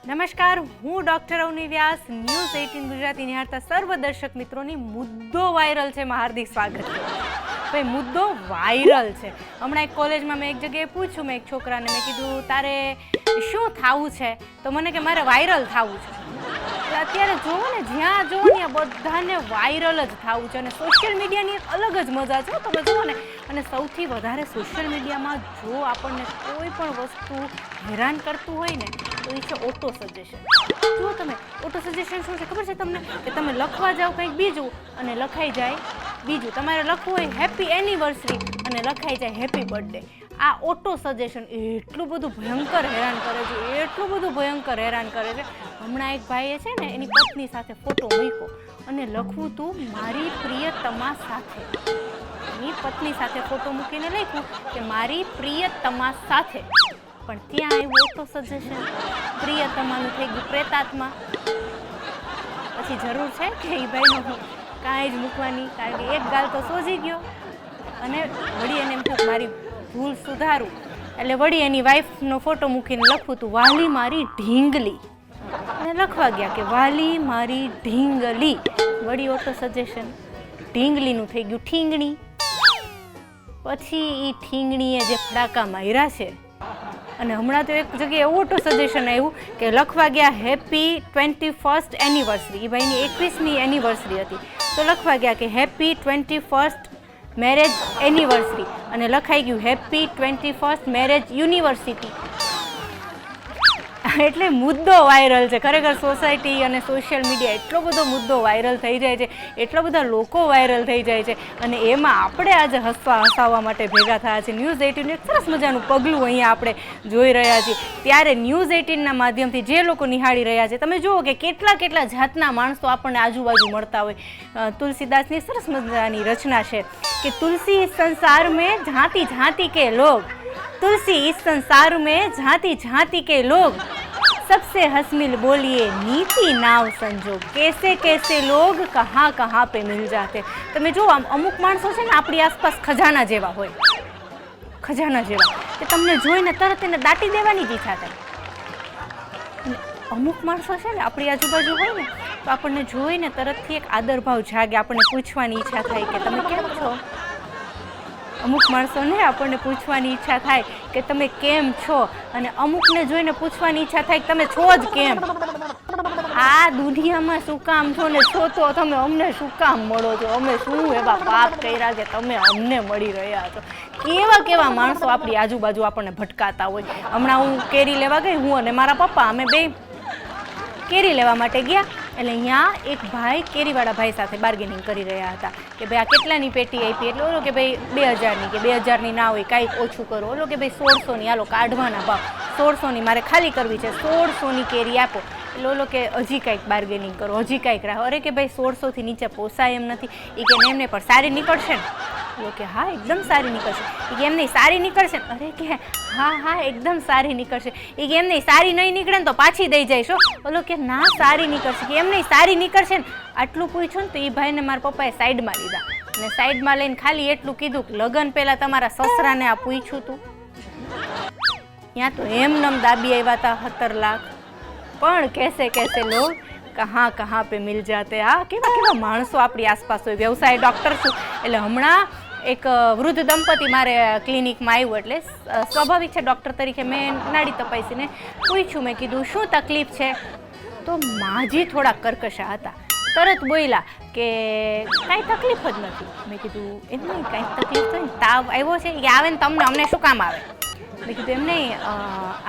નમસ્કાર, હું ડોક્ટર અવની વ્યાસ ન્યૂઝ 18 ગુજરાતી નિહાળતા સર્વ દર્શક મિત્રોની મુદ્દો વાયરલ છે માં હાર્દિક સ્વાગત છે. ભાઈ મુદ્દો વાયરલ છે. હમણાં એક કોલેજમાં મેં એક જગ્યાએ પૂછ્યું, મેં એક છોકરાને મેં કીધું તારે શું થવું છે, તો મને કે મારે વાયરલ થવું છે. અત્યારે જુઓ ને, જ્યાં જુઓ ને બધાને વાયરલ જ થવું છે અને સોશિયલ મીડિયાની એક અલગ જ મજા છે. તમે જુઓ ને, અને સૌથી વધારે સોશિયલ મીડિયામાં જો આપણને કોઈ પણ વસ્તુ હેરાન કરતું હોય ને તો એ છે ઓટો સજેશન. જુઓ તમે, ઓટો સજેશન શું છે ખબર છે તમને? કે તમે લખવા જાઓ કંઈક બીજું અને લખાઈ જાય બીજું. તમારે લખવું હોય હેપી એનિવર્સરી અને લખાઈ જાય હેપી બર્થડે. આ ઓટો સજેશન એટલું બધું ભયંકર હેરાન કરે છે, એટલું બધું ભયંકર હેરાન કરે છે. હમણાં એક ભાઈએ છે ને એની પત્ની સાથે ફોટો મૂક્યો અને લખવું તું મારી પ્રિયતમા સાથે. એની પત્ની સાથે ફોટો મૂકીને લખ્યું કે મારી પ્રિયતમા સાથે, પણ ત્યાં આવ્યું ઓટો સજેશન, પ્રિયતમાનું થઈ ગયું પ્રેતાત્મા. પછી જરૂર છે કે એ ભાઈનો કાંઈ જ મૂકવાની, કારણ કે એક ગાલ તો સોજી ગયો અને વળી એને એમ થયું કે મારી ભૂલ સુધારું, એટલે વળી એની વાઈફનો ફોટો મૂકીને લખવું તું વાલી મારી ઢીંગલી, અને લખવા ગયા કે વાલી મારી ઢીંગલી. વળી ઓટો સજેશન, ઢીંગલીનું થઈ ગયું ઠીંગણી. પછી એ ઠીંગણીએ જે ફડાકા માર્યા છે, અને હમણાં તો એક જગ્યાએ એવું ઓટો સજેશન આવ્યું કે લખવા ગયા હેપી 21st એનિવર્સરી. એ ભાઈની 21મી એનિવર્સરી હતી, તો લખવા ગયા કે હેપી 21st મેરેજ એનિવર્સરી અને લખાઈ ગયું હેપી 21st મેરેજ યુનિવર્સિટી. એટલે મુદ્દો વાયરલ છે ખરેખર. સોસાયટી અને સોશિયલ મીડિયા એટલો બધો મુદ્દો વાયરલ થઈ જાય છે, એટલા બધા લોકો વાયરલ થઈ જાય છે, અને એમાં આપણે આજે હસાવવા માટે ભેગા થયા છે. ન્યૂઝ 18 એક સરસ મજાનું પગલું અહીંયા આપણે જોઈ રહ્યા છીએ. ત્યારે ન્યૂઝ 18ના માધ્યમથી જે લોકો નિહાળી રહ્યા છે, તમે જુઓ કે કેટલા જાતના માણસો આપણને આજુબાજુ મળતા હોય. તુલસીદાસની સરસ મજાની રચના છે કે તુલસી ઇસ સંસાર મેં ઝાંતી ઝાંતી કે લોગ, तुलसी इस संसार में झांति झांति के लोग, सबसे हंसमिल बोलिए नीति नाव संजोग, कैसे कैसे लोग कहाँ कहाँ पे मिल जाते. તમે જો અમુક માણસો છે ને આપણી આસપાસ ખજાના જેવા હોય, ખજાના જેવા, કે તમને જોઈને તરત એને દાટી દેવાની જ ઈચ્છા થાય. અમુક માણસો છે ને આપણી આજુબાજુ હોય ને તો આપણને જોઈને તરતથી એક આદરભાવ જાગે, આપણને પૂછવાની ઈચ્છા થાય કે તમે કેમ છો. અમુક માણસોને આપણને પૂછવાની ઈચ્છા થાય કે તમે કેમ છો, અને અમુકને જોઈને પૂછવાની ઈચ્છા થાય કે તમે છો જ કેમ. આ દુનિયામાં શું કામ છો ને છો તો તમે અમને શું કામ મળો છો, અમે શું એવા પાપ કર્યા કે તમે અમને મળી રહ્યા છો. કેવા માણસો આપણી આજુબાજુ આપણને ભટકાતા હોય. હમણાં હું કેરી લેવા ગઈ, હું અને મારા પપ્પા, અમે બે કેરી લેવા માટે ગયા. એટલે અહીંયા એક ભાઈ કેરીવાળા ભાઈ સાથે બાર્ગેનિંગ કરી રહ્યા હતા કે ભાઈ આ કેટલાની પેટી આપી, એટલે ઓલો કે ભાઈ 2000ની, કે 2000ની ના હોય કાંઈક ઓછું કરો. ઓલો કે ભાઈ 1600ની, આલો કાઢવાના ભાવ 1600ની મારે ખાલી કરવી છે, 1600ની કેરી આપો. એટલે ઓલો કે હજી કાંઈક બાર્ગેનિંગ કરો, હજી કાંઈક રાખો. અરે કે ભાઈ 1600થી નીચે પોસાય એમ નથી. એ કે એમને પણ સારી નીકળશે ને? ઓલો કે હા એકદમ સારી નીકળશે. એ કે એમ નહીં સારી નીકળશે ને? અરે કે હા એકદમ સારી નીકળશે. એ કે એમ નહીં સારી નહીં નીકળે ને તો પાછી દઈ જઈશો. ઓલો કે ના સારી નીકળશે. કે એમ નહીં સારી નીકળશે ને? આટલું પૂછ્યું ને તો એ ભાઈને મારા પપ્પાએ સાઈડમાં લીધા, અને સાઈડમાં લઈને ખાલી એટલું કીધું કે લગન પહેલાં તમારા સસરાને આ પૂછ્યું તું? ત્યાં તો એમનેમ દાબી આવ્યા હતા 17 લાખ. પણ કેસે લોગ કहाँ કहाँ पे મિલ જાતે. હા કેવા માણસો આપણી આસપાસ હોય. વ્યવસાય ડૉક્ટર છું, એટલે હમણાં એક વૃદ્ધ દંપતી મારે ક્લિનિકમાં આવ્યું, એટલે સ્વાભાવિક છે ડૉક્ટર તરીકે મેં નાડી તપાસીને પૂછ્યું, મેં કીધું શું તકલીફ છે? તો માજી થોડા કર્કશા હતા, તરત બોલ્યા કે કાંઈ તકલીફ જ નથી. મેં કીધું એમ નહીં કાંઈ તકલીફ તો નહીં, તાવ આવ્યો છે કે આવે ને તમને અમને શું કામ આવે? મેં કીધું એમ નહીં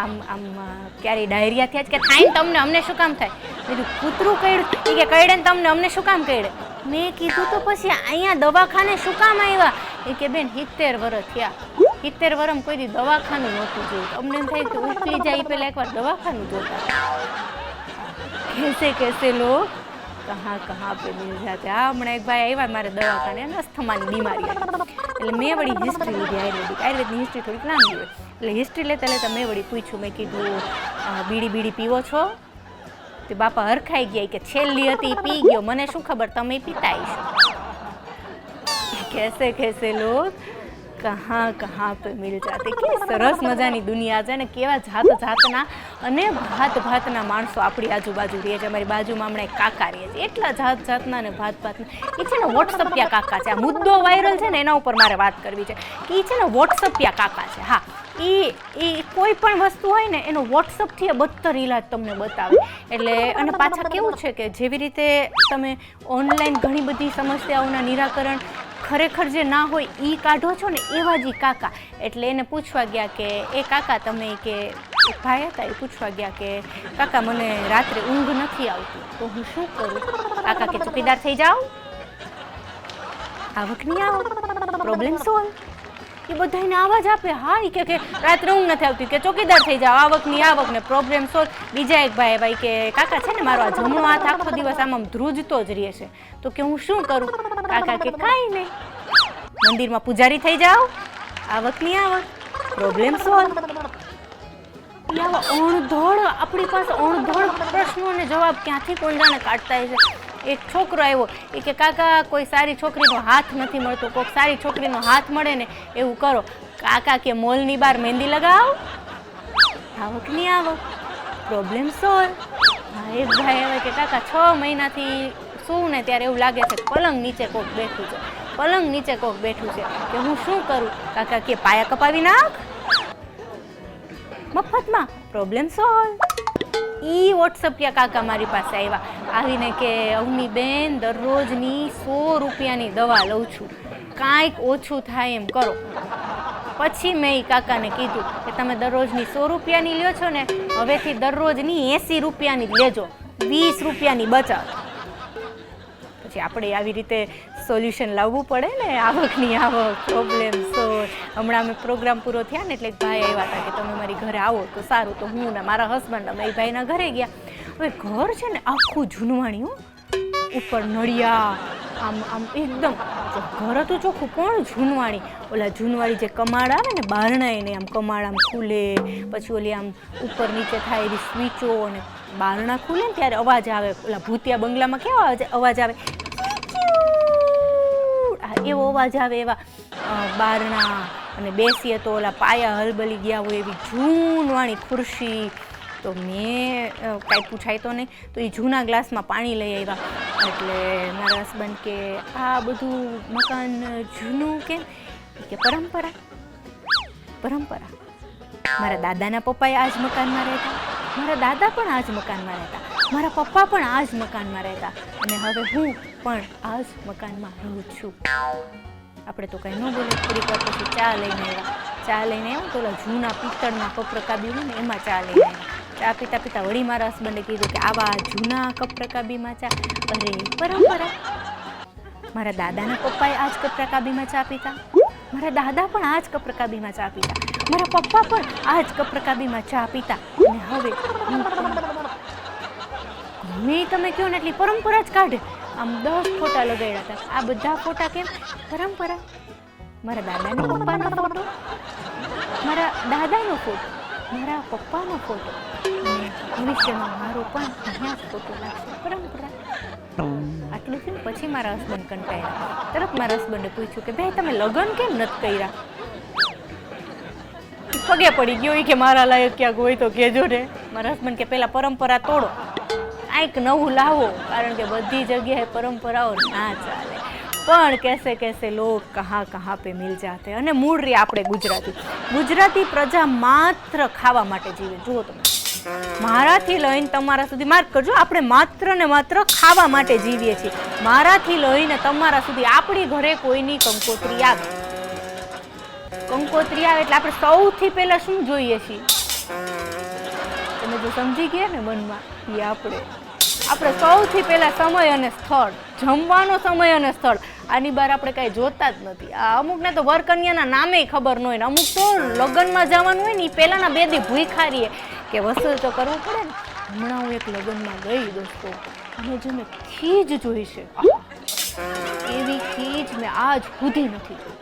આમ ક્યારેય ડાયરિયા થયા જ કે થાય ને તમને અમને શું કામ થાય? મેં કીધું કૂતરું કઈડું? એ કે કઈડે ને તમને અમને શું કામ કઈડે? મેં કીધું તો પછી અહીંયા દવાખાને શું કામ આવ્યા? એ કે બેન 70 વર્ષ થયા, 70 વર્ષમાં કોઈ દી દવાખાનું નહોતું જોયું. અમને એમ થાય કે ઉકલી જાય એ પહેલાં એકવાર દવાખાનું જોતા. કેસે લોગ કहाँ पे मिल जाते. હા હમણાં એક ભાઈ આવ્યા મારે દવાખાને, અને અસ્થમાની બીમારી હતી. એટલે મેં વળી હિસ્ટ્રી લીધી આયુર્વેદની હિસ્ટ્રી થોડીક લાંબી હોય, એટલે હિસ્ટ્રી લેતા મેં વળી પૂછ્યું, મેં કીધું બીડી પીવો છો? તે બાપા હરખાઈ ગયા કે છેલ્લી હતી પી ગયો, મને શું ખબર તમે પીતા આવીશો. કેસે લોગ કહાં કહાં પે મિલ જાતે. કેવી સરસ મજાની દુનિયા છે ને કેવા જાત જાતના અને ભાત ભાતના માણસો આપણી આજુબાજુ રહે છે. અમારી બાજુમાં હમણાં એક કાકા રહે છે, એટલા જાત જાતના ને ભાત ભાતના. એ છે ને વોટ્સઅપિયા કાકા છે. આ મુદ્દો વાયરલ છે ને એના ઉપર મારે વાત કરવી છે કે એ છે ને વોટ્સઅપિયા કાકા છે. હા, એ કોઈ પણ વસ્તુ હોય ને એનો વોટ્સઅપથી બધો ઇલાજ તમને બતાવે. એટલે અને પાછા કેવું છે કે જેવી રીતે તમે ઓનલાઈન ઘણી બધી સમસ્યાઓના નિરાકરણ ખરેખર જે ના હોય એ કાઢો છો ને એવા જ કાકા. એટલે એને પૂછવા ગયા કે એ કાકા તમે કે એક ભાઈ હતા, એ પૂછવા ગયા કે કાકા મને રાત્રે ઊંઘ નથી આવતી તો હું શું કરું? કાકા કે ચોકીદાર થઈ જાઓ, આવક નહીં આવો, પ્રોબ્લેમ સોલ્વ. એ બધાને આવાજ આપે. હા, એ કે રાત્રે ઊંઘ નથી આવતી કે ચોકીદાર થઈ જાઓ, આવકની આવક ને પ્રોબ્લેમ સોલ્વ. બીજા એક ભાઈ કે કાકા છે ને મારો આ જમણો હાથ આખો દિવસ આમ ધ્રુજતો જ રહે છે તો કે હું શું કરું? કાકા કે કાંઈ નહીં, મંદિરમાં પૂજારી થઈ જાઓ, આવકની આવક, પ્રોબ્લેમ સોલ્વ. આવા અણધોળ આપણી પાસે અણધોળ પ્રશ્નોને જવાબ ક્યાંથી કોણ જાણે કાઢતા છે. એક છોકરો આવ્યો, એ કે કાકા કોઈ સારી છોકરીનો હાથ નથી મળતો, કોઈક સારી છોકરીનો હાથ મળે ને એવું કરો. કાકા કે મોલની બહાર મહેંદી લગાવો, આવક નહીં આવક, પ્રોબ્લેમ સોલ્વ. હા, એક ભાઈ હવે કે કાકા 6 મહિનાથી શું ને ત્યારે એવું લાગે છે પલંગ નીચે કોક બેઠું છે, પલંગ નીચે કોક બેઠું છે કે હું શું કરું? કાકા કે પાયા કપાવી નાખ મફતમાં, પ્રોબ્લેમ સોલ્વ. ઈ વોટ્સઅપિયા કાકા મારી પાસે આવ્યા, આવીને કે અવની બેન દરરોજની 100 રૂપિયાની દવા લઉં છું, કાંઈક ઓછું થાય એમ કરો. પછી મેં એ કાકાને કીધું કે તમે દરરોજની 100 રૂપિયાની લ્યો છો ને, હવેથી દરરોજની 80 રૂપિયાની લેજો, 20 રૂપિયાની બચત. પછી આપણે આવી રીતે સોલ્યુશન લાવવું પડે ને, આવકની આવક, પ્રોબ્લેમ સોલ્વ. હમણાં અમે પ્રોગ્રામ પૂરો થયા ને એટલે એક ભાઈ આવ્યા હતા કે તમે મારી ઘરે આવો તો સારું. તો હું ને મારા હસબન્ડ અમે એ ભાઈના ઘરે ગયા. હવે ઘર છે ને આખું જૂનવાણી, ઉપર નળિયા, આમ આમ એકદમ ઘર હતું ચોખ્ખું પણ જૂનવાણી. ઓલા જૂનવાળી જે કમાડ આવે ને બારણાએ ને આમ કમાડ આમ ખુલે, પછી ઓલી આમ ઉપર નીચે થાય એવી સ્વીચો, અને બારણા ખુલે ને ત્યારે અવાજ આવે. ઓલા ભૂતિયા બંગલામાં કેવા અવાજ આવે, એવો અવાજ આવે. એવા બારણા, અને બેસીએ તો ઓલા પાયા હલબલી ગયા હોય એવી જૂનવાણી ખુરશી. તો મેં કાંઈ પૂછાય તો નહીં, તો એ જૂના ગ્લાસમાં પાણી લઈ આવ્યા. એટલે મારા હસબન્ડ કે આ બધું મકાન જૂનું કેમ? કે પરંપરા, પરંપરા. મારા દાદાના પપ્પાએ આ જ મકાનમાં રહેતા, મારા દાદા પણ આ જ મકાનમાં રહેતા, મારા પપ્પા પણ આ જ મકાનમાં રહેતા, અને હવે હું પણ આ જ મકાનમાં રહું છું. આપણે તો કંઈ ન બોલે. થોડીક વાર પછી ચા લઈને આવ્યા તો ઓલા જૂના પિત્તળના કપ રકાબી હોય ને એમાં ચા લઈને આવ્યા. ચા પીતા પીતા વળી મારા હસબન્ડે કીધું કે આવા જૂના કપ રકાબીમાં ચા, અરે પરંપરા. મારા દાદાના પપ્પાએ આ જ કપ રકાબીમાં ચા પીતા, મારા દાદા પણ આ જ કપ રકાબીમાં ચા પીતા, મારા પપ્પા પણ આ જ કપ રકાબીમાં ચા પીતા, અને હવે ગમે તમે કહો ને એટલી પરંપરા જ કાઢે. આમ 10 ફોટા લગાડ્યા હતા. આ બધા ફોટા કેમ? પરંપરા. મારા દાદાના પપ્પાનો ફોટો, મારા દાદાનો ફોટો, મારા પપ્પાનો ફોટો, અને ભવિષ્યમાં મારો પણ અહીંયા જ ફોટો લાગશે. પરંપરા. આટલું થયું પછી મારા હસબન્ડ કંટાળ્યા. તરત મારા હસબન્ડે પૂછ્યું કે ભાઈ તમે લગ્ન કેમ નથી કર્યા? પગે પડી ગયો કે મારા લાયક ક્યાંક હોય તો કહેજો ને. મારા હસબન્ડ કે પહેલાં પરંપરા તોડો, કાંઈક નવું લાવો, કારણ કે બધી જગ્યાએ પરંપરાઓ ના ચાલે. પણ કેસે લોગ કહાં કહાં પે મિલ જાતે. અને મૂળ રે આપણે ગુજરાતી પ્રજા માત્ર ખાવા માટે જીવે. જુઓ તમે, મારાથી લઈને તમારા સુધી, માર્ક કરજો, આપણે માત્ર ને માત્ર ખાવા માટે જીવીએ છીએ. મારાથી લઈને તમારા સુધી આપણી ઘરે કોઈની કંકોત્રી આવે, કંકોત્રી આવે એટલે આપણે સૌથી પહેલા શું જોઈએ છીએ? તમે જો સમજી ગયા ને મનમાં, એ આપણે સૌથી પહેલા સમય અને સ્થળ, જમવાનો સમય અને સ્થળ. આની બહાર આપણે કાંઈ જોતા જ નથી. આ અમુકને તો વરકન્યાના નામે ખબર ન હોય ને, અમુક તો લગ્નમાં જવાનું હોય ને એ પહેલાંના 2 દી ભૂખ્યા રહીએ કે વસૂલ તો કરવું પડે ને. હમણાં હું એક લગ્નમાં ગઈ દોસ્તો, અને જો મેં ખીજ જોઈ છે, એવી ખીજ મેં આજ સુધી નથી જોઈ,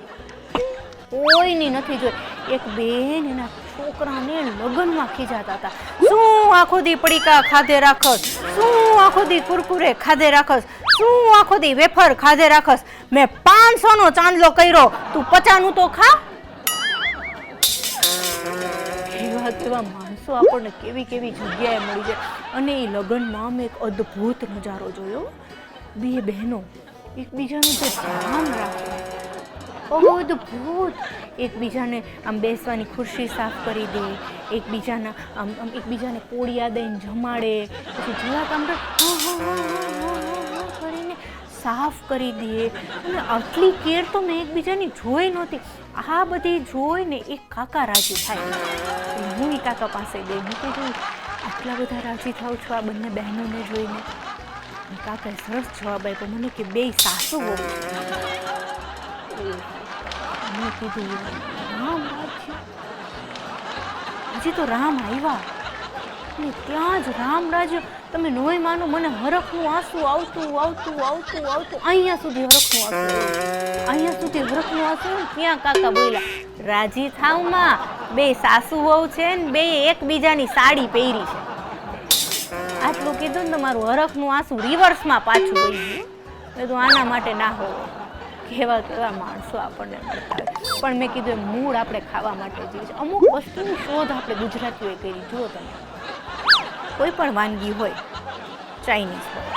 કોઈની નથી જોઈ. એક બેન એના છોકરાને લગ્નમાં ખીજાતા હતા, શું આખો દી પડીકા ખાધે રાખસ, શું આખો દી કુરકુરે ખાધે રાખસ, શું આખો દી વેફર ખાધે રાખસ, મેં 500નો ચાંદલો કર્યો, તું 50નું તો ખા. એવા માણસો આપણને કેવી કેવી જગ્યાએ મળી જાય. અને એ લગ્નમાં અમે એક અદ્ભુત નજારો જોયો. બે બહેનો એકબીજાનું જે ધ્યાન રાખે, અદ્ભુત. એકબીજાને આમ બેસવાની ખુરશી સાફ કરી દે, એકબીજાને કોળિયા દઈને જમાડે, પછી જરાક આમ કરીને સાફ કરી દે. અને આટલી કેર તો મેં એકબીજાની જોઈ નહોતી. આ બધી જોઈને એક કાકા રાજી થાય. હું એ કાકા પાસે ગઈ, મેં કીધું આટલા બધા રાજી થાવ છો આ બંને બહેનોને જોઈને? કાકાએ સરસ જવાબ આપ્યો મને કે બે સાસુ બહુ છે. મેં કીધું રામ રાજ્ય, હજી તો રામ આવ્યા ને ત્યાં જ રામ રાજ્ય. તમે નોય માનો, મને હરખનું આંસુ આવતું આવતું આવતું આવતું અહીંયા સુધી હરખનું આંસુ, અહીંયા સુધી હરખનું આંસુ. ત્યાં કાકા બોલ્યા, રાજી થાવમાં, બે સાસુ વહુ છે ને બે એકબીજાની સાડી પહેરી છે. આટલું કીધું ને તમારું હરખનું આંસુ રિવર્સમાં પાછું વહી ગયું. મેં તો આના માટે ના હોવો. કેવા કેવા માણસો આપણને મળતા હોય. પણ મેં કીધું એમ મૂળ આપણે ખાવા માટે જીવે છે. અમુક વસ્તુની શોધ આપણે ગુજરાતીઓએ કરી. જુઓ તમે, કોઈ પણ વાનગી હોય ચાઇનીઝ હોય,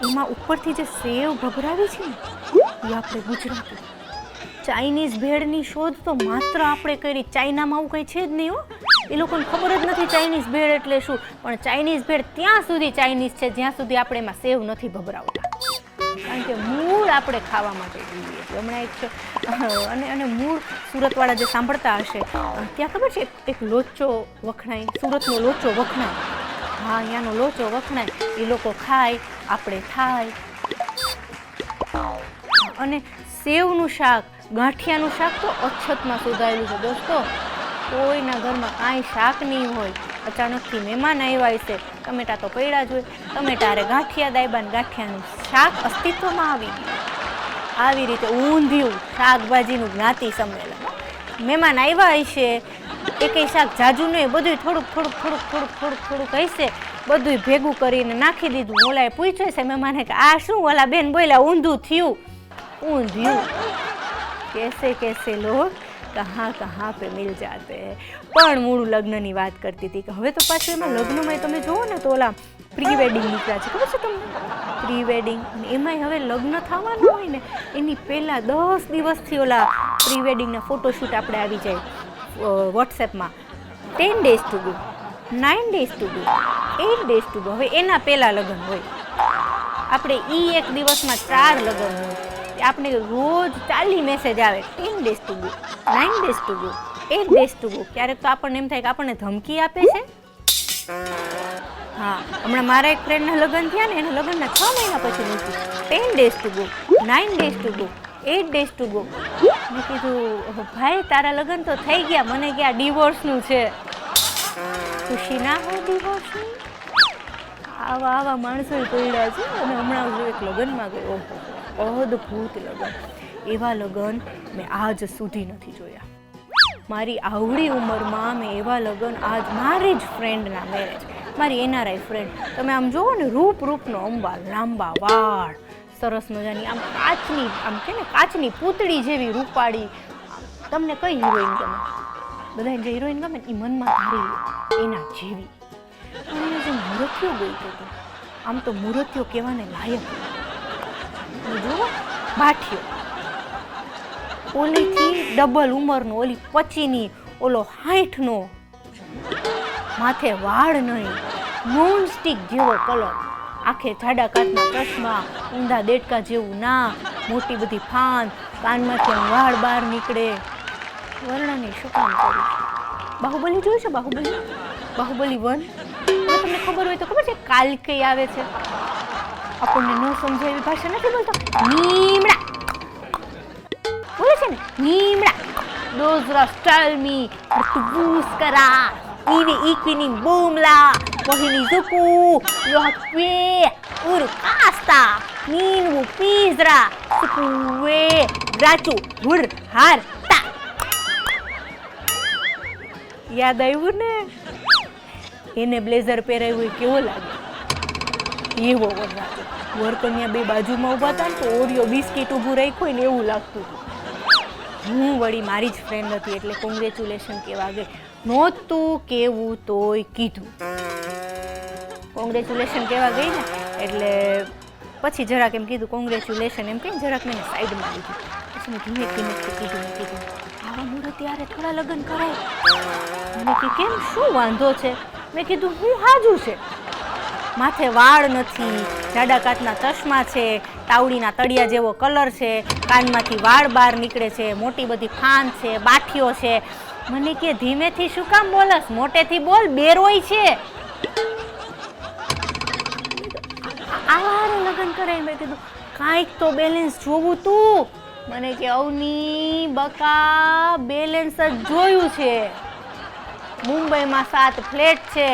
એમાં ઉપરથી જે સેવ ભભરાવી છે ને એ આપણે ગુજરાતી. ચાઇનીઝ ભેળની શોધ તો માત્ર આપણે કરી. ચાઇનામાં આવું કંઈ છે જ નહીં હો. એ લોકોને ખબર જ નથી ચાઇનીઝ ભેળ એટલે શું. પણ ચાઇનીઝ ભેળ ત્યાં સુધી ચાઇનીઝ છે જ્યાં સુધી આપણે એમાં સેવ નથી ભભરાવતા. કારણ કે મૂળ આપણે ખાવા માટે જોઈએ. હમણાં એક છે અને મૂળ સુરતવાળા જે સાંભળતા હશે, ત્યાં ખબર છે એક લોચો વખણાય, સુરતનો લોચો વખણાય. હા, અહીંયાનો લોચો વખણાય. એ લોકો ખાય, આપણે થાય. અને સેવનું શાક, ગાંઠિયાનું શાક તો અછતમાં શોધાયેલું છે દોસ્તો. કોઈના ઘરમાં કાંઈ શાક નહીં હોય, અચાનકથી મહેમાન આવ્યા હશે, ટમેટા તો પડ્યા જ હોય, ટમેટા અરે ગાંઠિયા દાયબા ને ગાંઠિયાનું શાક અસ્તિત્વમાં આવી ગયું. આવી રીતે ઊંધિયું શાકભાજીનું જ્ઞાતિ સંમેલન. મહેમાન આવ્યા હશે, એકેય શાક જાજુ નહીં, બધું થોડુંક હશે, બધું ભેગું કરીને નાખી દીધું. ઓલાએ પૂછ્યું છે મહેમાને કે આ શું? ઓલા બેન બોલ્યા ઊંધું થયું. ઊંધિયું. कैसे लोग कहाँ पे मिल जाते हैं. પણ મૂળ લગ્નની વાત કરતી હતી કે હવે તો પાછું એમાં લગ્નમાં તમે જુઓ ને તો ઓલા પ્રી વેડિંગ નીકળ્યા છે, ખબર છે તમને? Pre wedding. અને એમાંય હવે લગ્ન થવાનું હોય ને એની પહેલાં 10 દિવસથી ઓલા પ્રી વેડિંગના ફોટોશૂટ આપણે આવી જાય વોટ્સએપમાં. 10 days to go, 9 days to go, 8 days to go. હવે એના પહેલાં લગ્ન હોય. આપણે એક દિવસમાં 4 લગ્ન હોય. આપણે રોજ 40 મેસેજ આવે. 10 days to go, 9 days to go, 8 days to go. ક્યારેક તો આપણને એમ થાય કે આપણને ધમકી આપે છે. હા, હમણાં મારા એક ફ્રેન્ડના લગ્ન થયા ને, એના લગ્નના 6 મહિના પછી મૂક્યું 10 days to go, 9 days to go, 8 days to go. મેં કીધું ભાઈ તારા લગ્ન તો થઈ ગયા, મને કે આ ડિવોર્સનું છે. ખુશી ના હોય ડિવોર્સની? આવા માણસો પડ્યા છે. અને હમણાં હું એક લગ્નમાં ગયો, અદ્ભુત લગ્ન. એવા લગ્ન મેં આજ સુધી નથી જોયા. મારી આવડી ઉંમરમાં મેં એવા લગ્ન આજ મારી જ ફ્રેન્ડના મેરેજ, મારી એનઆરઆઈ ફ્રેન્ડ. તમે આમ જુઓ ને, રૂપનો અંબાર, લાંબા વાળ, સરસ મજાની આમ કાચની, આમ કે ને કાચની પૂતળી જેવી રૂપાળી. તમને કઈ હિરોઈન ગમે? બધાને જે હિરોઈન ગમે એ મનમાં ધારી લો એના જેવી. અને જે મૂર્તિઓ ગઈ હતી, આમ તો મૂર્તિઓ કહેવાને લાયક. જુઓ, બાઠીઓ ઓલીથી ડબલ ઉંમરનો, ઓલી 25ની, ઓલો 60નો, માથે વાળ નહીં, નોન સ્ટિક જેવો કલર, આખે જાડા કાચના ચશ્મા, ઊંધા દેડકા જેવું નાક, મોટી બધી ફાંદ, કાનમાંથી વાળ બહાર નીકળે. વર્ણનની શું કામ કરું? બાહુબલી જોયું છે? બાહુબલી 1. તમને ખબર હોય તો ખબર છે કાલકેય આવે છે. આપણને ન સમજાય એવી ભાષા નથી બોલતો. નીમડા બોલે છે ને, નીમડા. Dozra stelmi, artubuskara, ikvinin boomla, pohinizuku, lohakwe, urkasta, ninvu pizra, sukuwe, grachu, hur, har, ta. યાદ આવ્યું ને? એને બ્લેઝર પહેરાવ્યું કેવો લાગે? એવો વરરાજો. વરકન્યા બે બાજુમાં ઊભા હતા ને તો ઓરિયો બિસ્કીટ ઊભું રાખ્યું ને એવું લાગતું હતું. હું વળી મારી જ ફ્રેન્ડ હતી એટલે કોંગ્રેચ્યુલેશન કહેવા ગઈ. નહોતું કેવું તોય કીધું. કોંગ્રેચ્યુલેશન કહેવા ગઈ ને એટલે પછી જરાક એમ કીધું કોંગ્રેચ્યુલેશન એમ કહીને જરાક મેં સાઈડમાં લીધું. પછી મેં ધીમે કીધું આવા મૂળ ત્યારે થોડા લગ્ન કરાય. મને કે કેમ શું વાંધો છે? મેં કીધું હું હાજુ છે, માથે વાળ નથી, જાડા કાચના ચશ્મા છે, તાવડીના તળિયા જેવો કલર છે, કાનમાંથી વાળ બહાર નીકળે છે, મોટી બધી ફાન છે, બાઠીઓ છે. મને કે ધીમેથી શું કામ બોલસ, મોટેથી બોલ, બેરોય છે. આવા લગ્ન કરાય. મેં કીધું કાંઈક તો બેલેન્સ જોવું તું. મને કે અવની બકા બેલેન્સ જ જોયું છે. મુંબઈમાં 7 ફ્લેટ છે,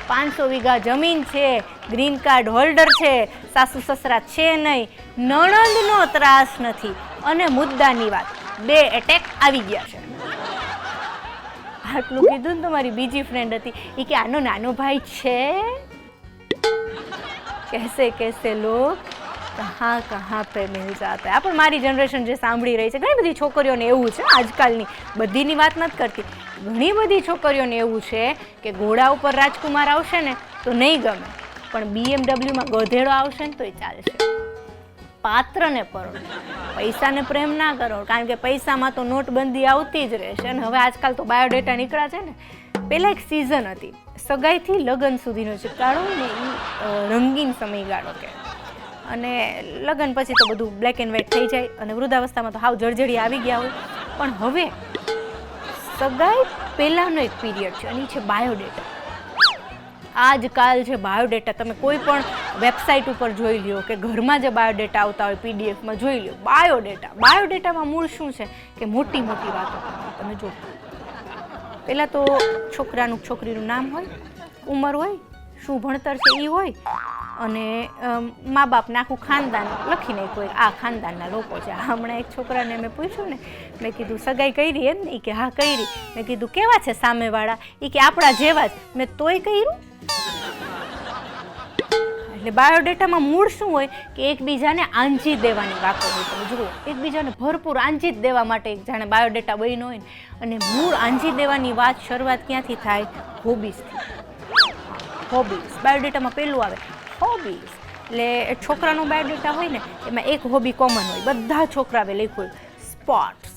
500 વીઘા જમીન છે, ગ્રીન કાર્ડ હોલ્ડર છે, સાસુ સસરા છે નહીં, નણંદનો ત્રાસ નથી અને મુદ્દાની વાત 2 એટેક આવી ગયા છે. આટલું કીધું ને તો મારી બીજી ફ્રેન્ડ હતી એ કે આનો નાનો ભાઈ છે. कैसे लोग कहाँ पे मिल जाते हैं. આ પણ મારી જનરેશન જે સાંભળી રહી છે, ઘણી બધી છોકરીઓને એવું છે, આજકાલની બધીની વાત નથી કરતી, ઘણી બધી છોકરીઓને એવું છે કે ઘોડા ઉપર રાજકુમાર આવશે ને તો નહીં ગમે, પણ BMW માં ગધેડો આવશે ને તોય ચાલશે. પાત્રને પરો, પૈસાને પ્રેમ ના કરો, કારણ કે પૈસામાં તો નોટબંધી આવતી જ રહેશે. અને હવે આજકાલ તો બાયોડેટા નીકળ્યા છે ને. પહેલાં એક સિઝન હતી સગાઈથી લગ્ન સુધીનો જે ગાળો ને એ રંગીન સમયગાળો કે, અને લગ્ન પછી તો બધું બ્લેક એન્ડ વ્હાઇટ થઈ જાય અને વૃદ્ધાવસ્થામાં તો હાવ જળજળી આવી ગયા હોય. પણ હવે સગાઈ પહેલાંનો એક પીરિયડ છે અને એ છે બાયોડેટા. આજકાલ છે બાયોડેટા, તમે કોઈ પણ વેબસાઇટ ઉપર જોઈ લ્યો કે ઘરમાં જે બાયોડેટા આવતા હોય પીડીએફમાં જોઈ લ્યો. બાયોડેટામાં મૂળ શું છે કે મોટી મોટી વાતો કરવાની. તમે જો પહેલાં તો છોકરાનું છોકરીનું નામ હોય, ઉંમર હોય, શું ભણતર છે એ હોય, અને મા બાપને આખું ખાનદાન લખી નાખ્યું હોય, આ ખાનદાનના લોકો છે. હમણાં એક છોકરાને મેં પૂછ્યું ને, મેં કીધું સગાઈ કરી એમ ને? એ કે હા કરી. મેં કીધું કેવા છે સામેવાળા? એ કે આપણા જેવા જ. મેં તોય કર્યું. એટલે બાયોડેટામાં મૂળ શું હોય કે એકબીજાને આંજી દેવાની વાતો હોય. તમે જુઓ, એકબીજાને ભરપૂર આંજી જ દેવા માટે જાણે બાયોડેટા બન્યો હોય ને. અને મૂળ આંજી દેવાની વાત શરૂઆત ક્યાંથી થાય? હોબીઝથી. હોબીઝ બાયોડેટામાં પહેલું આવે, હોબીઝ. એટલે છોકરાનો બાયોડેટા હોય ને એમાં એક હોબી કોમન હોય, બધા છોકરાએ લખ્યું હોય, સ્પોર્ટ્સ.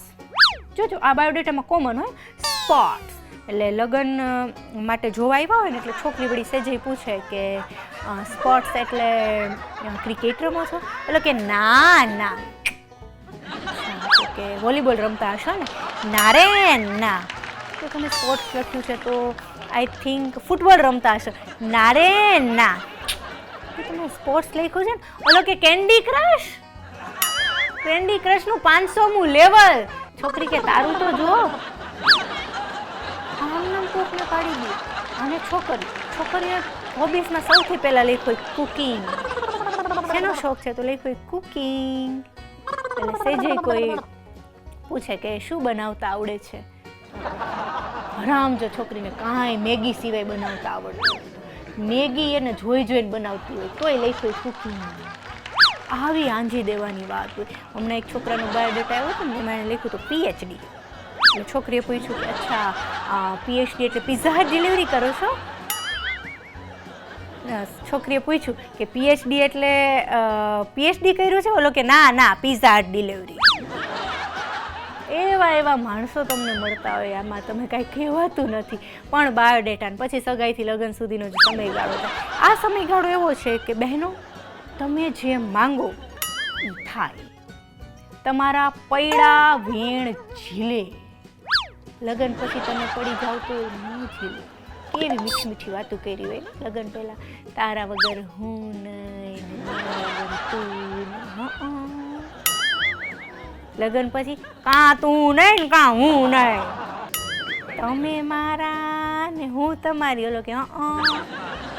જોજો આ બાયોડેટામાં કોમન હોય, સ્પોર્ટ્સ. એટલે લગ્ન માટે જોવા આવ્યા હોય ને એટલે છોકરી વળી સેજે પૂછે કે સ્પોર્ટ્સ એટલે ક્રિકેટ રમો છો? એટલે કે ના. કે વોલીબોલ રમતા હશો ને? ના રે ના. તો તમે સ્પોર્ટ્સ લખ્યું છે તો આઈ થિંક ફૂટબોલ રમતા હશો? ના રે ના. તમે સ્પોર્ટ્સ લખ્યું છે ને? ઓલો કે કેન્ડી ક્રશનું 500મું લેવલ. છોકરી કે તારું તો જો. આમ કોકને પાડી દે. અને છોકરીઓ હોબીઝમાં સૌથી પહેલાં લખ્યું કુકિંગ. શેનો શોખ છે? તો લખ્યું કુકિંગ. એટલે સેજે કોઈ પૂછે કે શું બનાવતા આવડે છે? હરામ જો છોકરીને કાંઈ મેગી સિવાય બનાવતા આવડે. મેગી એને જોઈને બનાવતી હોય તોય લખ્યું કુકિંગ. આવી આંજી દેવાની વાત હોય. હમણાં એક છોકરાનો બાયોડેટા આવ્યો હતો ને એમાં એને લખ્યું તો PhD. એટલે છોકરીએ પૂછ્યું કે અચ્છા PhD એટલે પિઝા હટ ડિલિવરી કરો છો? છોકરીએ પૂછ્યું કે PhD એટલે PhD કર્યું છે? ઓલો કે ના પિઝા હટ ડિલિવરી. એવા માણસો તમને મળતા હોય, આમાં તમે કાંઈ કહેવાતું નથી. પણ બાયોડેટા પછી સગાઈથી લગ્ન સુધીનો જે સમયગાળો થાય, આ સમયગાળો એવો છે કે બહેનો તમે જે માંગો એ થાય. તમારા પૈડા વીણ ઝીલે. લગ્ન પછી તમે પડી જાવ તો નહીં ઝીલે. કેવી મીઠી મીઠી વાતો કરી હોય લગ્ન પહેલાં. તારા વગર હું નહીં, તું નહીં. લગ્ન પછી કાં તું નહીં ને કાં હું નહીં, તમે મારા ને હું તમારી. ઓલો કે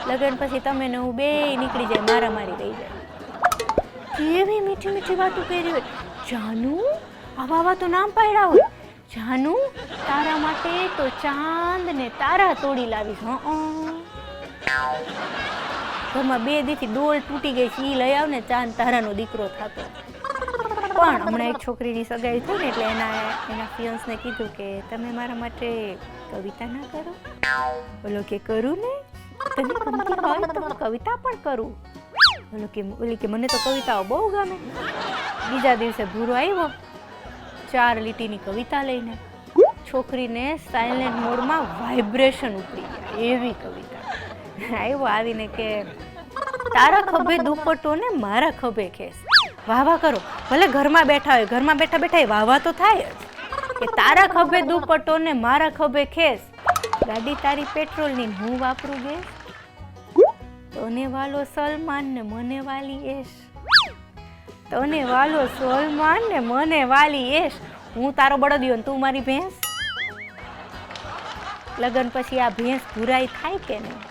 લગ્ન પછી તમે ને હું બે નીકળી જાય, મારામારી રહી જાય. કેવી મીઠી મીઠી વાતો કરી હોય. જાનુ આવા તો નામ પાડ્યા હોય. જાનુ તારા માટે તો ચાંદ ને તારા તોડી લાવીશ. ઘરમાં 2 દીથી ડોલ તૂટી ગઈ છે, ઈ લઈ આવ ને ચાંદ તારાનો દીકરો થતો. પણ હમણાં એક છોકરીની સગાઈ થઈ ને એટલે એના ફિયન્સને કીધું કે તમે મારા માટે કવિતા ના કરો. બોલો કે કરું ને, તને ગમતી હોય તો કવિતા પણ કરું. બોલો કે ઓલી કે મને તો કવિતાઓ બહુ ગમે. બીજા દિવસે ભૂરો આવ્યો 4 લીટીની કવિતા લઈને. છોકરીને સાયલેન્ટ મોડમાં વાઇબ્રેશન ઉપડી ગયા એવી કવિતા. આવ્યો આવીને કે તારા ખભે દુપટ્ટો ને મારા ખભે ખેસ. વાહ વાહ કરો, ભલે ઘરમાં બેઠા હોય, ઘરમાં બેઠા બેઠા વાહ તો થાય જ. કે તારા ખભે દુપટ્ટો ને મારા ખભે ખેસ, ગાડી તારી પેટ્રોલની હું વાપરું ગેસ. તને વાલો સલમાન ને મને વાલી એશ, તને વાલો સલમાન ને મને વાલી એશ. હું તારો બળદિયો ને તું મારી ભેંસ. લગ્ન પછી આ ભેંસ ભૂરાઈ થાય કે નહીં?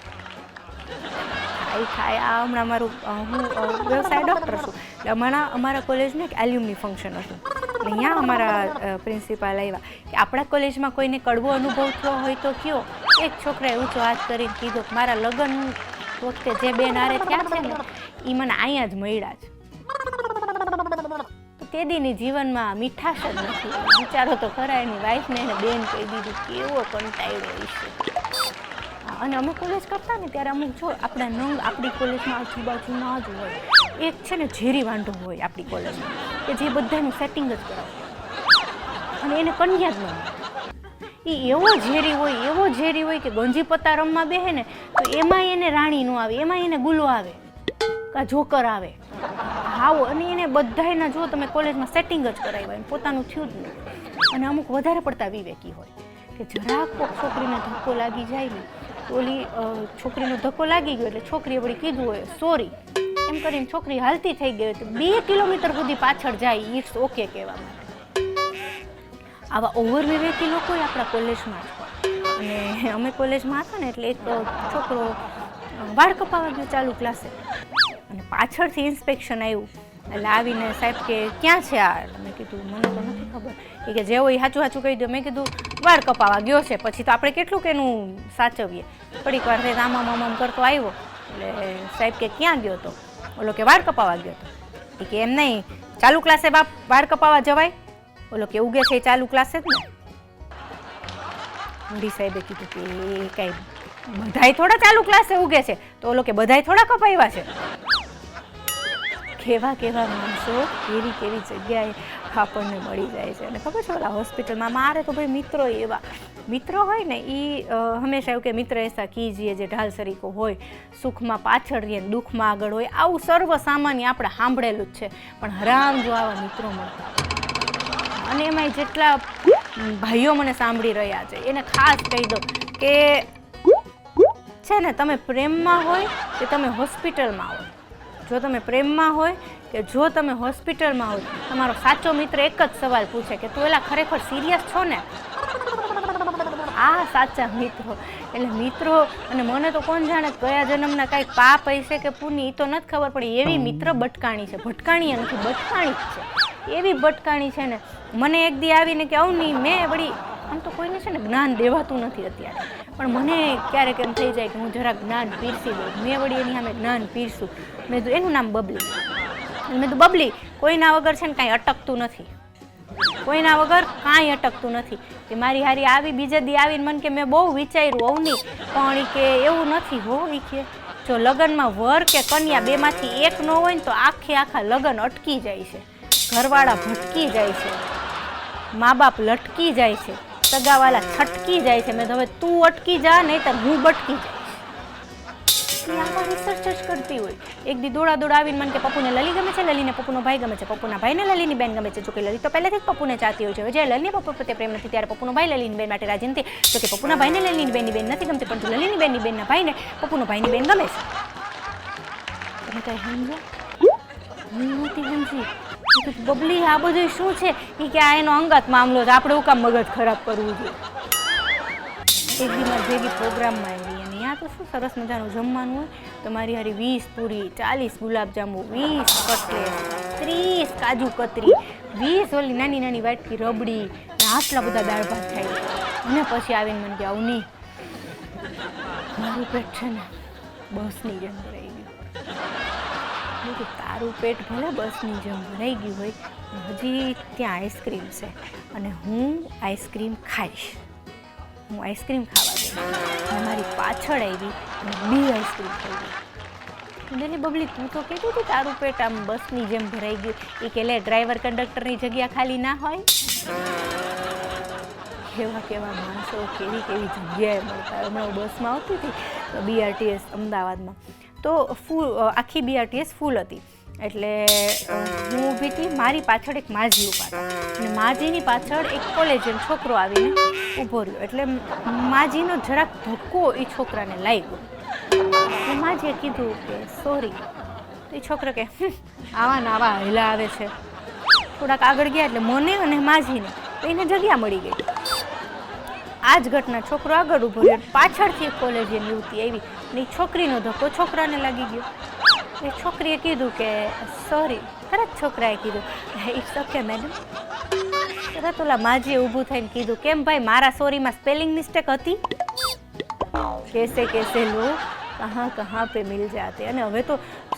થાય. આ હમણાં મારું હું વ્યવસાય ડૉક્ટર છું. હમણાં અમારા કોલેજનું એક એલ્યુમની ફંક્શન હતું. અહીંયા અમારા પ્રિન્સિપાલ આવ્યા કે આપણા કોલેજમાં કોઈને કડવો અનુભવ થયો હોય તો કયો. એક છોકરાએ ઊંચો હાથ કરીને કીધું કે મારા લગ્ન વખતે જે બેન આરે થયા છે ને એ મને અહીંયા જ મળ્યા છે. તે દીની જીવનમાં મીઠાશ જ નથી. વિચારો તો ખરા, એની વાઈફને એને બેન કહી દીધું, કેવો કંટાળ્યો હશે. અને અમે કોલેજ કરતા ને ત્યારે અમુક જો આપણા નંગ આપણી કોલેજમાં આજુબાજુ ના જ હોય. એક છે ને ઝેરી વાંઢો હોય આપણી કોલેજમાં કે જે બધાનું સેટિંગ જ કરાવે અને એને કન્યા જ ન મળે. એ એવો ઝેરી હોય કે ગંજી પત્તા રમવા બેહે ને તો એમાં એને રાણી ન આવે, એમાં એને ગુલો આવે કા જોકર આવે. હાવો અને એને બધાયના જો તમે કોલેજમાં સેટિંગ જ કરાવ્યા, એને પોતાનું થયું જ નહીં. અને અમુક વધારે પડતા વિવેકી હોય કે જરાક કોક છોકરીને ધક્કો લાગી જાય ને તો ઓલી છોકરીનો ધક્કો લાગી ગયો એટલે છોકરીએ વળી કીધું હોય સોરી એમ કરીને છોકરી હાલતી થઈ ગઈ તો 2 કિલોમીટર સુધી પાછળ જાય ઇટ્સ ઓકે કહેવા માટે. આવા ઓવર વિવેકી લોકો આપણા કોલેજમાં જ હોય. અને અમે કોલેજમાં હતા ને એટલે એક છોકરો વાળ કપાવા ગયો ચાલુ ક્લાસે અને પાછળથી ઇન્સ્પેક્શન આવ્યું. એટલે આવીને સાહેબ કે ક્યાં છે આ? મેં કીધું મને તો નથી ખબર. એ કે જે હોય સાચું કહી દો. મેં કીધું વાળ કપાવા ગયો છે. પછી તો આપણે કેટલુંક એનું સાચવીએ. થોડીક વાર થઈ આમામ કરતો આવ્યો એટલે સાહેબ કે ક્યાં ગયો તો? બોલો કે વાળ કપાવા ગયો તો. એ કે એમ નહીં, ચાલુ ક્લાસે બાપ વાળ કપાવા જવાય? બોલો કે ઉગે છે ચાલુ ક્લાસે જ ને. મોડી સાહેબે કીધું કે એ કાંઈ બધાય થોડા ચાલુ ક્લાસે ઉગે છે તો ઓલો કે બધાય થોડા કપાવ્યા છે. કેવા માણસો કેવી જગ્યાએ આપણને મળી જાય છે. અને ખબર છે ઓલા હોસ્પિટલમાં મારે તો ભાઈ મિત્રો એવા મિત્રો હોય ને એ હંમેશા એવું કે મિત્ર એસા કીજીએ જે ઢાલ સરીકો હોય, સુખમાં પાછળ રહીએ દુઃખમાં આગળ હોય. આવું સર્વસામાન્ય આપણે સાંભળેલું જ છે. પણ હરામ જો આવા મિત્રો મળતા અને એમાં જેટલા ભાઈઓ મને સાંભળી રહ્યા છે એને ખાસ કહી દો કે છે ને તમે પ્રેમમાં હોય કે તમે હોસ્પિટલમાં હોય, જો તમે પ્રેમમાં હોય કે જો તમે હોસ્પિટલમાં હોય, તમારો સાચો મિત્ર એક જ સવાલ પૂછે કે તું એલા ખરેખર સિરિયસ છો ને? આ સાચા મિત્રો. એટલે મિત્રો અને મને તો કોણ જાણે કયા જન્મના કાંઈક પાપ હશે કે પુણ્ય એ તો નથી ખબર પડી. એવી મિત્ર ભટકાણી છે. ભટકાણી નથી, ભટકાણી જ છે. એવી ભટકાણી છે ને મને એક દી આવીને કે અવની મેં વળી આમ તો કોઈને છે ને જ્ઞાન દેવાતું નથી અત્યારે, પણ મને ક્યારેક એમ થઈ જાય કે હું જરા જ્ઞાન પીરસી દઉં. મેં વળી એની સામે જ્ઞાન પીરસું. મેં કીધું એનું નામ બબલી. મેં કીધું બબલી કોઈના વગર છે ને કાંઈ અટકતું નથી, કોઈના વગર કાંઈ અટકતું નથી. કે મારી હારી આવી બીજે દી આવીને મને કે મેં બહુ વિચાર્યું અવની પણ એ કે એવું નથી હો. એ કે જો લગ્નમાં વર કે કન્યા બેમાંથી એક ન હોય ને તો આખા લગ્ન અટકી જાય છે, ઘરવાળા ભટકી જાય છે, મા બાપ લટકી જાય છે, સગાવાલા છટકી જાય છે. મેં હવે તું અટકી જા નહીં તો હું બટકી જઈશ. આમાં રિસર્ચ જ કરતી હોય. એક દી દોડા આવીને મને કે પપ્પુને લલી ગમે છે, લલીને પપ્પુનો ભાઈ ગમે છે, પપ્પુના ભાઈને લલીની બેન ગમે છે. જો કે લલી તો પહેલેથી જ પપ્પુને ચાહતી હોય છે. જ્યારે લલીને પપ્પુ પ્રત્યે પ્રેમ નથી ત્યારે પપ્પુનો ભાઈ લલીની બેન માટે રાજી નથી. જો કે પપ્પુના ભાઈને લલીની બેનની બેન નથી ગમતી, પરંતુ લલીની બેનના ભાઈને પપ્પુનો ભાઈની બેન ગમે છે. તમે કઈ સમજો? હું નથી સમજી. બબલી આ બધું શું છે? એ કે આ એનો અંગત મામલો છે, આપણે હું કામ મગજ ખરાબ કરવું જોઈએ. એક દીમાં ભેગી પ્રોગ્રામમાં આવી અને ત્યાં તો શું સરસ મજાનું જમવાનું હોય. તમારી હારી 20 પૂરી, 40 ગુલાબજાંબુ, 20 કટલેટ, 30 કાજુ કતરી, 20 ઓલી નાની વાટકી રબડી, આટલા બધા દાળ ભાત થાય. અને પછી આવીને મને કે અવની મારું પેટ છે ને બસની જેમ રહી ગયું. મેં કીધું તારું પેટ ભલે બસની જેમ ભરાઈ ગયું હોય પણ હજી ત્યાં આઈસ્ક્રીમ છે અને હું આઈસ્ક્રીમ ખાઈશ. હું આઈસ્ક્રીમ ખાવા ગઈ અને મારી પાછળ આવી અને 2 આઈસ્ક્રીમ ખાઈ ગઈ. એટલે બબલી તું તો કહેતી હતી તારું પેટ આમ બસની જેમ ભરાઈ ગયું. એ કે લે ડ્રાઈવર કંડક્ટરની જગ્યા ખાલી ના હોય. કેવા કેવા માણસો કેવી કેવી જગ્યાએ મળતા. હમણાં હું બસમાં આવતી હતી તો BRTS અમદાવાદમાં તો આખી BRTS ફૂલ હતી. એટલે હું ઊભી હતી, મારી પાછળ એક માજી ઊભા હતા અને માજીની પાછળ એક કોલેજિયન છોકરો આવીને ઊભો રહ્યો. એટલે માજીનો જરાક ધક્કો એ છોકરાને લાગ્યો. એટલે માજીએ કીધું કે સોરી. તો એ છોકરો કે આવા ને આવા હેલા આવે છે. થોડાક આગળ ગયા એટલે મને અને માજીને એને જગ્યા મળી ગઈ. આ જ ઘટના છોકરો આગળ ઊભો રહ્યો, પાછળથી એક કોલેજિયન યુવતી આવી ને એ છોકરીનો ધક્કો છોકરાને લાગી ગયો. એ છોકરીએ કીધું કે સોરી. તરત છોકરાએ કીધું ઇટ્સ ઓકે મેડમ. તરત ઓલા માજીએ ઊભું થઈને કીધું કેમ ભાઈ મારા સોરીમાં સ્પેલિંગ મિસ્ટેક હતી? કેસે લોગ કહાં કહાં પે મિલ જાતે. અને હવે તો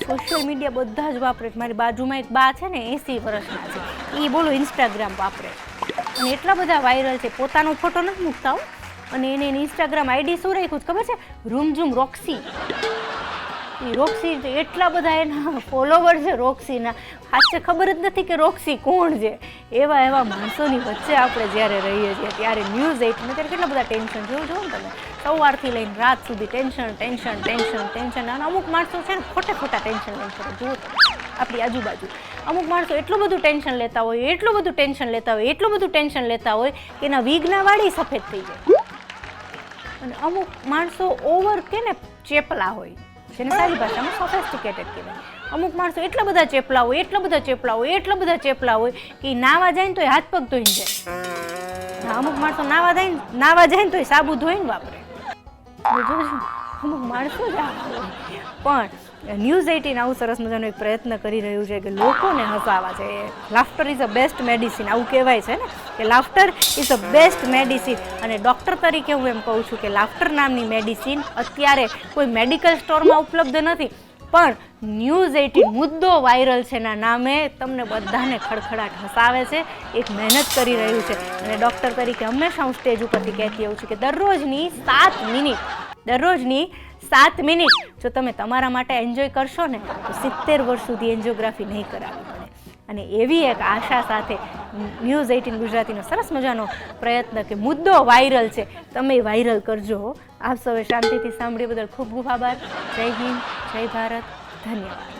સોશિયલ મીડિયા બધા જ વાપરે. મારી બાજુમાં એક બા છે ને 80 વર્ષના છે, એ બોલો ઇન્સ્ટાગ્રામ વાપરે અને એટલા બધા વાયરલ છે. પોતાનો ફોટો નથી મૂકતા હો. અને એને ઇન્સ્ટાગ્રામ આઈડી શું રાખ્યું છે ખબર છે? રૂમઝૂમ રોક્સી. એ રોક્સી એટલા બધા એના ફોલોવર છે રોક્સીના, ખાસ ખબર જ નથી કે રોક્સી કોણ છે. એવા માણસોની વચ્ચે આપણે જ્યારે રહીએ છીએ ત્યારે ન્યૂઝ 8 ત્યારે કેટલા બધા ટેન્શન જોવું ને તમે. સવારથી લઈને રાત સુધી ટેન્શન. અને અમુક માણસો છે ને ખોટા ટેન્શન લઈને ફરે. જુઓ તમે આપણી આજુબાજુ અમુક માણસો એટલું બધું ટેન્શન લેતા હોય કે એના વીગના વાળી સફેદ થઈ જાય. અને અમુક માણસો ઓવર કે ને ચેપલા હોય, જેને સારી ભાષામાં સોફેસ્ટિકેટેડ કહેવાય. અમુક માણસો એટલા બધા ચેપલા હોય કે નાવા જાય ને તો હાથ પગ ધોઈને જાય. અમુક માણસો નાવા જાય ને તો સાબુ ધોઈને વાપરે. અમુક માણસો જ પણ ન્યૂઝ 18 આવું સરસ મજાનો એક પ્રયત્ન કરી રહ્યું છે કે લોકોને હસાવા છે. Laughter is a best medicine આવું કહેવાય છે ને કે laughter is a best medicine. અને ડૉક્ટર તરીકે હું એમ કહું છું કે લાફ્ટર નામની મેડિસિન અત્યારે કોઈ મેડિકલ સ્ટોરમાં ઉપલબ્ધ નથી, પણ ન્યૂઝ 18 મુદ્દો વાયરલ છે ના નામે તમને બધાને ખડખડાટ હસાવે છે. એક મહેનત કરી રહ્યું છે. અને ડૉક્ટર તરીકે હંમેશા હું સ્ટેજ ઉપરથી કહેતી હોઉં છું કે દરરોજની 7 મિનિટ જો તમે તમારા માટે એન્જોય કરશો ને તો 70 વર્ષ સુધી એન્જિયોગ્રાફી નહીં કરાવવી પડે. અને એવી એક આશા સાથે ન્યૂઝ 18 ગુજરાતીનો સરસ મજાનો પ્રયત્ન કે મુદ્દો વાયરલ છે, તમે વાયરલ કરજો. આપ સૌએ શાંતિથી સાંભળી બદલ ખૂબ ખૂબ આભાર. જય હિન્દ, જય ભારત, ધન્યવાદ.